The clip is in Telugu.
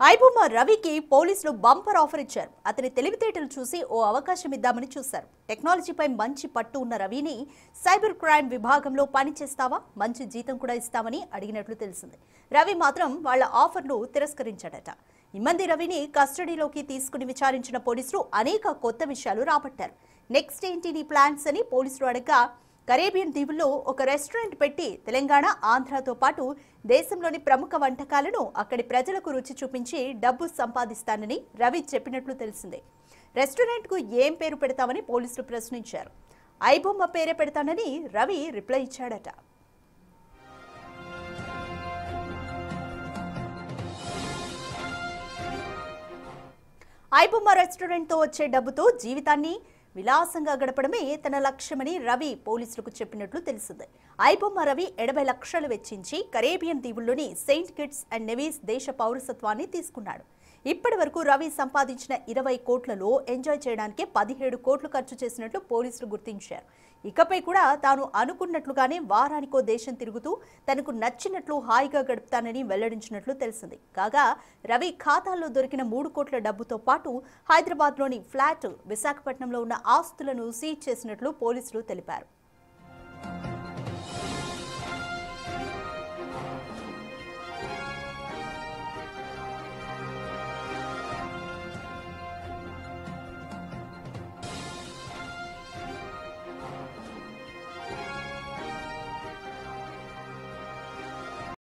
ఐబొమ్మ రవికి పోలీసులు బంపర్ ఆఫర్ ఇచ్చారు. అతని తెలివితేటలు చూసి ఓ అవకాశం ఇద్దామని చూశారు. టెక్నాలజీపై మంచి పట్టు ఉన్న రవిని సైబర్ క్రైమ్ విభాగంలో పనిచేస్తావా, మంచి జీతం కూడా ఇస్తామని అడిగినట్లు తెలిసింది. రవి మాత్రం వాళ్ల ఆఫర్ను తిరస్కరించాడట. ఇమ్మంది రవిని కస్టడీలోకి తీసుకుని విచారించిన పోలీసులు అనేక కొత్త విషయాలు రాబట్టారు. నెక్స్ట్ ఏంటి నీ ప్లాన్స్ అని పోలీసులు అడగ్గా, కరేబియన్ దీవుల్లో ఒక రెస్టారెంట్ పెట్టి తెలంగాణ, ఆంధ్రతో పాటు దేశంలోని ప్రముఖ వంటకాలను అక్కడి ప్రజలకు రుచి చూపించి డబ్బు సంపాదిస్తానని రవి చెప్పినట్లు తెలిసిందే. రెస్టారెంట్కు ఏం పేరు పెడతామని పోలీసులు ప్రశ్నించారు. ఐబొమ్మ పేరే పెడతానని రవి రిప్లై ఇచ్చాడట. ఐబొమ్మ రెస్టారెంట్తో వచ్చే డబ్బుతో జీవితాన్ని విలాసంగా గడపడమే తన లక్ష్యమని రవి పోలీసులకు చెప్పినట్లు తెలిసింది. ఐబొమ్మ రవి 80 లక్షలు వెచ్చించి కరేబియన్ దీవుల్లోని సెయింట్ కిట్స్ అండ్ నెవీస్ దేశ పౌరసత్వాన్ని తీసుకున్నాడు. ఇప్పటి వరకు రవి సంపాదించిన 20 కోట్లలో ఎంజాయ్ చేయడానికి 17 కోట్లు ఖర్చు చేసినట్లు పోలీసులు గుర్తించారు. ఇకపై కూడా తాను అనుకున్నట్లుగానే వారానికో దేశం తిరుగుతూ తనకు నచ్చినట్లు హాయిగా గడుపుతానని వెల్లడించినట్లు తెలిసింది. కాగా రవి ఖాతాల్లో దొరికిన 3 కోట్ల డబ్బుతో పాటు హైదరాబాద్లోని ఫ్లాట్, విశాఖపట్నంలో ఉన్న ఆస్తులను సీజ్ చేసినట్లు పోలీసులు తెలిపారు.